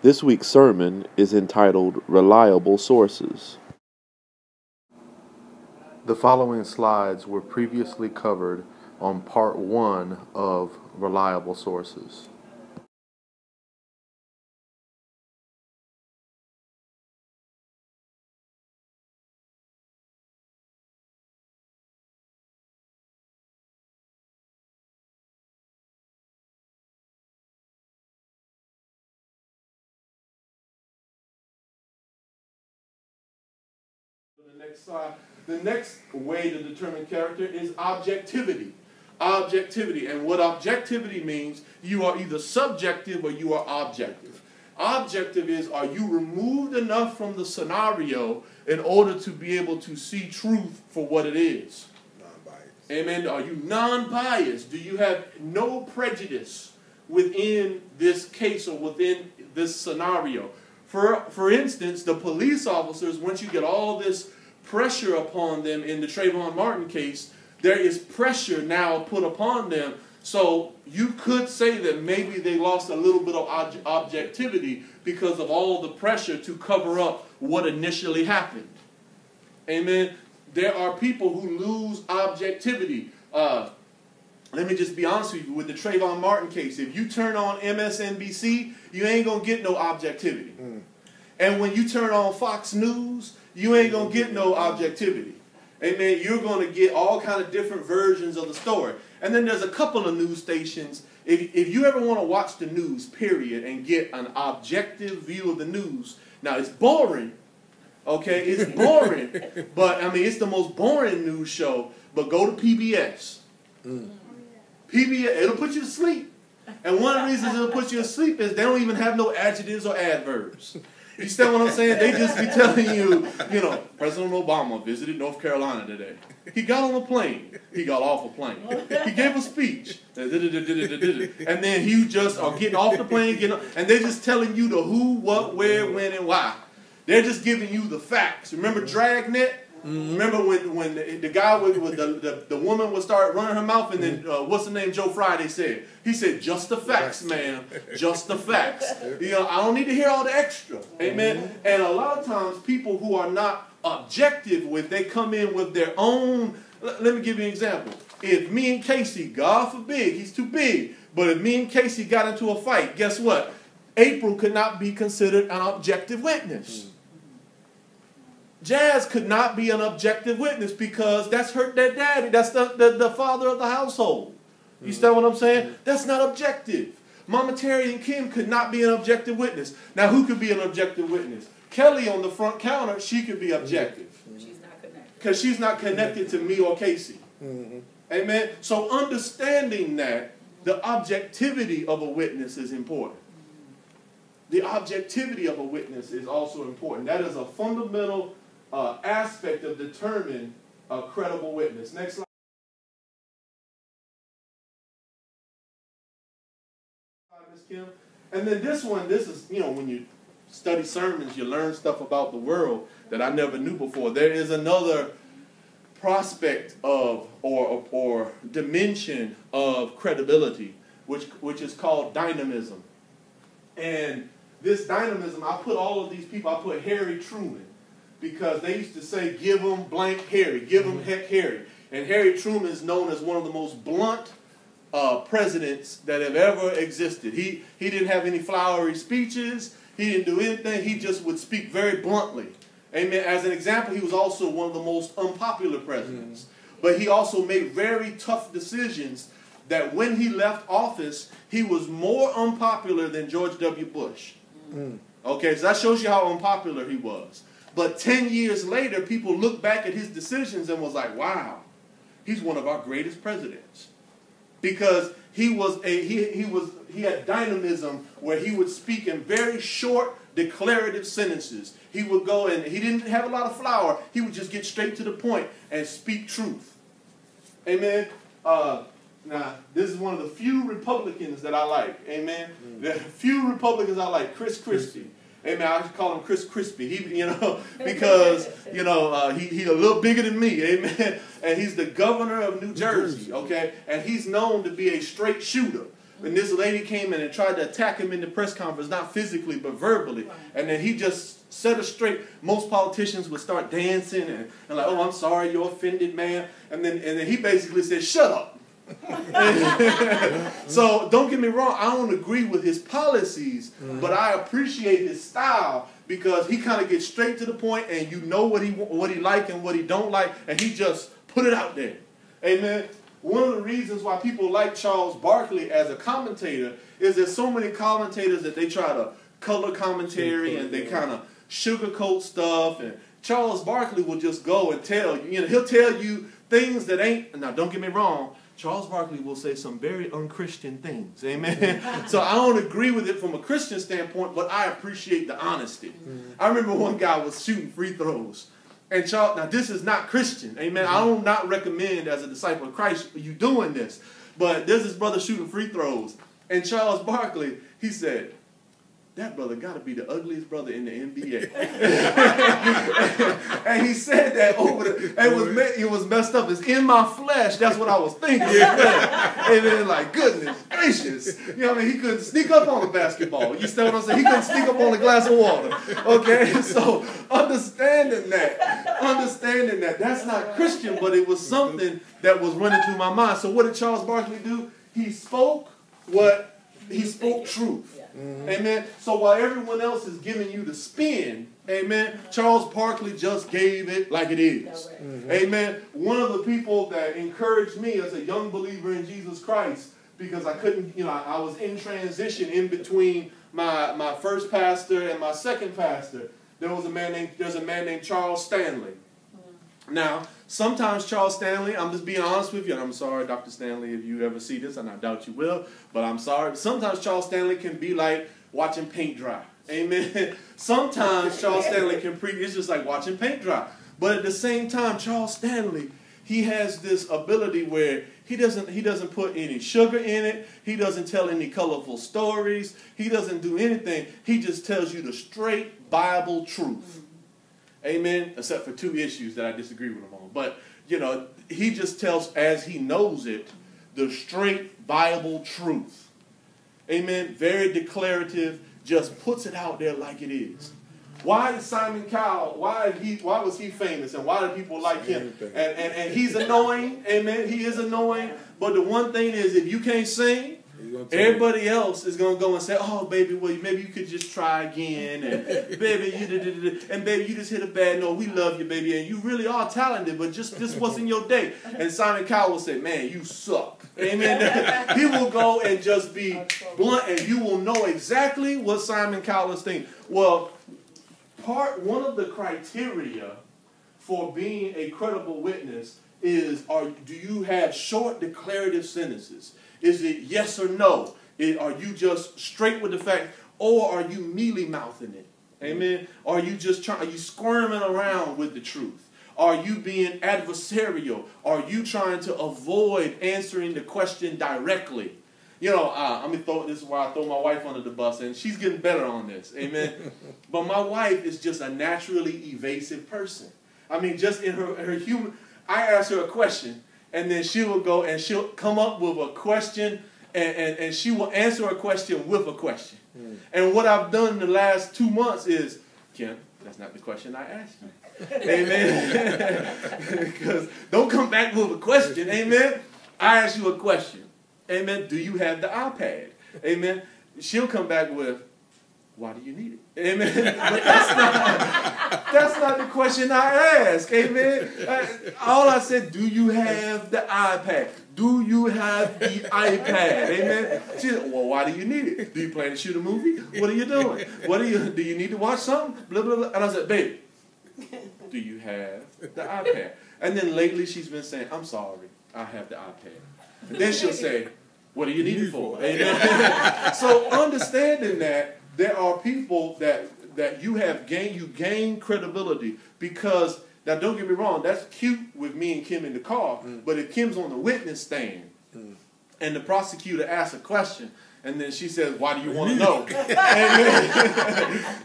This week's sermon is entitled Reliable Sources. The following slides were previously covered on part 1 of Reliable Sources. The next slide. The next way to determine character is objectivity. Objectivity. And what objectivity means, you are either subjective or you are objective. Objective is, are you removed enough from the scenario in order to be able to see truth for what it is? Non-biased. Amen. Are you non-biased? Do you have no prejudice within this case or within this scenario? For instance, the police officers, once you get all this pressure upon them in the Trayvon Martin case, there is pressure now put upon them. So you could say that maybe they lost a little bit of objectivity because of all the pressure to cover up what initially happened. Amen. There are people who lose objectivity. Let me just be honest with you. With the Trayvon Martin case, if you turn on MSNBC, you ain't going to get no objectivity. And when you turn on Fox News, you ain't going to get no objectivity. Amen. You're going to get all kind of different versions of the story. And then there's a couple of news stations. If you ever want to watch the news, period, and get an objective view of the news, now it's boring. Okay, it's boring. But, I mean, it's the most boring news show. But go to PBS. PBS, it'll put you to sleep. And one of the reasons it'll put you to sleep is they don't even have no adjectives or adverbs. You understand what I'm saying? They just be telling you, you know, President Obama visited North Carolina today. He got on a plane. He got off a plane. He gave a speech. And then he just are getting off the plane, and they're just telling you the who, what, where, when, and why. They're just giving you the facts. Remember Dragnet? Remember when the guy with the woman would start running her mouth, and then what's the name Joe Friday said? He said, just the facts, ma'am. Just the facts. You know, I don't need to hear all the extra. Amen. And a lot of times people who are not objective they come in with their own. Let me give you an example. If me and Casey, God forbid, he's too big, but if me and Casey got into a fight, guess what? April could not be considered an objective witness. Jazz could not be an objective witness because that's their daddy. That's the father of the household. You understand what I'm saying? That's not objective. Mama Terry and Kim could not be an objective witness. Now, who could be an objective witness? Kelly on the front counter, she could be objective. She's not connected. Because she's not connected to me or Casey. Amen? So understanding that, the objectivity of a witness is important. The objectivity of a witness is also important. That is a fundamental aspect of determining a credible witness. Next slide. Ms. Kim. And then this is, you know, when you study sermons, you learn stuff about the world that I never knew before. There is another prospect of or dimension of credibility, which is called dynamism. And this dynamism, I put all of these people, I put Harry Truman, because they used to say, give them blank Harry, give them heck Harry. And Harry Truman is known as one of the most blunt presidents that have ever existed. He didn't have any flowery speeches. He didn't do anything. He just would speak very bluntly. Amen. As an example, he was also one of the most unpopular presidents. But he also made very tough decisions that when he left office, he was more unpopular than George W. Bush. Okay, so that shows you how unpopular he was. But 10 years later, people look back at his decisions and was like, wow, he's one of our greatest presidents. Because he had dynamism where he would speak in very short, declarative sentences. He would go and he didn't have a lot of flower. He would just get straight to the point and speak truth. Amen. Now, this is one of the few Republicans that I like. Amen. There are few Republicans I like. Chris Christie. Amen. I just call him Chris Crispy. Because he's a little bigger than me. Amen. And he's the governor of New Jersey. Okay. And he's known to be a straight shooter. And this lady came in and tried to attack him in the press conference, not physically, but verbally. Right. And then he just set her straight. Most politicians would start dancing and like, oh, I'm sorry, you're offended, man. And then he basically said, shut up. So don't get me wrong, I don't agree with his policies, but I appreciate his style because he kind of gets straight to the point and you know what he like and what he don't like, and he just put it out there. Amen. One of the reasons why people like Charles Barkley as a commentator is there's so many commentators that they try to color commentary and they kind of sugarcoat stuff, and Charles Barkley will just go and tell you, he'll tell you things that ain't, now don't get me wrong, Charles Barkley will say some very unchristian things, amen? So I don't agree with it from a Christian standpoint, but I appreciate the honesty. I remember one guy was shooting free throws, and Charles, now this is not Christian, amen? I do not recommend as a disciple of Christ you doing this, but there's this brother shooting free throws, and Charles Barkley, he said, that brother got to be the ugliest brother in the NBA. And he said that it was messed up. It's in my flesh. That's what I was thinking. And then like, goodness gracious. You know what I mean? He couldn't sneak up on a basketball. You see what I'm saying? He couldn't sneak up on a glass of water. Okay? So understanding that, that's not Christian, but it was something that was running through my mind. So what did Charles Barkley do? He spoke truth. Amen. So while everyone else is giving you the spin, amen, Charles Barkley just gave it like it is. Amen. One of the people that encouraged me as a young believer in Jesus Christ, because I couldn't, I was in transition in between my first pastor and my second pastor. There's a man named Charles Stanley. Now, sometimes Charles Stanley, I'm just being honest with you, and I'm sorry, Dr. Stanley, if you ever see this, and I doubt you will, but I'm sorry. Sometimes Charles Stanley can be like watching paint dry. Amen. Sometimes Charles Stanley can preach, it's just like watching paint dry. But at the same time, Charles Stanley, he has this ability where he doesn't put any sugar in it. He doesn't tell any colorful stories. He doesn't do anything. He just tells you the straight Bible truth. Amen. Except for two issues that I disagree with him on. But, he just tells as he knows it, the straight Bible truth. Amen. Very declarative, just puts it out there like it is. Why is Simon Cowell, why was he famous and why do people like him? And he's annoying. Amen. He is annoying. But the one thing is, if you can't sing, everybody else is going to go and say, oh, baby, well, maybe you could just try again. And baby, you just hit a bad note. We love you, baby. And you really are talented, but just this wasn't your day. And Simon Cowell will say, man, you suck. Amen. He will go and just be blunt, and you will know exactly what Simon Cowell is thinking. Well, one of the criteria for being a credible witness is, do you have short declarative sentences? Is it yes or no? Are you just straight with the fact, or are you mealy-mouthing it? Amen? Are you squirming around with the truth? Are you being adversarial? Are you trying to avoid answering the question directly? This is where I throw my wife under the bus, and she's getting better on this. Amen? But my wife is just a naturally evasive person. I mean, just in her human, I ask her a question, and then she will go and she'll come up with a question, and she will answer a question with a question. And what I've done in the last 2 months is, Kim, that's not the question I asked you. Amen? Because don't come back with a question. Amen? I ask you a question. Amen? Do you have the iPad? Amen? She'll come back with, why do you need it? Amen? But that's not the question I ask. Amen? All I said, do you have the iPad? Do you have the iPad? Amen? She said, well, why do you need it? Do you plan to shoot a movie? What are you doing? Do you need to watch something? Blah, blah, blah. And I said, baby, do you have the iPad? And then lately she's been saying, I'm sorry, I have the iPad. And then she'll say, what do you need it for? Amen? So understanding that there are people that you gain credibility because, now don't get me wrong, that's cute with me and Kim in the car, but if Kim's on the witness stand and the prosecutor asks a question, and then she says, why do you want to know?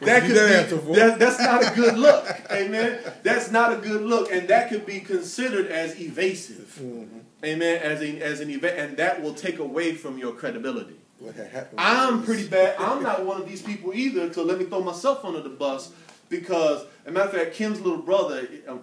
That's not a good look. Amen? That's not a good look, and that could be considered as evasive. Amen. As an event, and that will take away from your credibility. What had happened? I'm pretty bad. I'm not one of these people either. So let me throw myself under the bus. Because, as a matter of fact, Kim's little brother,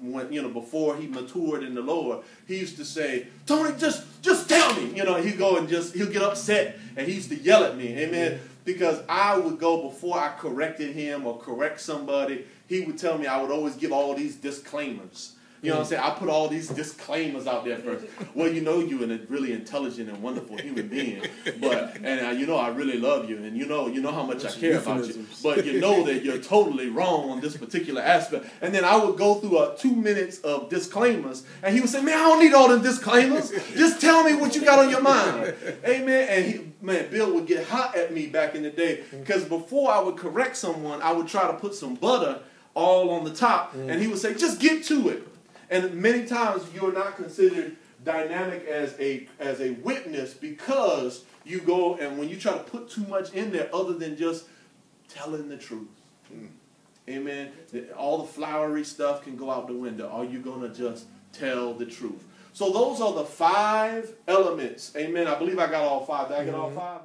when, before he matured in the Lord, he used to say, "Tony, just tell me." He'd go and he'll get upset, and he used to yell at me, amen. Because I would go, before I corrected him or correct somebody, he would tell me I would always give all these disclaimers. You know what I'm saying? I put all these disclaimers out there first. Well, you're a really intelligent and wonderful human being, I really love you, and you know how much I care about you. But you know that you're totally wrong on this particular aspect. And then I would go through 2 minutes of disclaimers, and he would say, "Man, I don't need all them disclaimers. Just tell me what you got on your mind." Amen. And Bill would get hot at me back in the day, because before I would correct someone, I would try to put some butter all on the top, and he would say, "Just get to it." And many times you're not considered dynamic as a witness, because you go, and when you try to put too much in there other than just telling the truth. Amen. All the flowery stuff can go out the window. Are you going to just tell the truth? So those are the 5 elements. Amen. I believe I got all 5. Did I get all 5?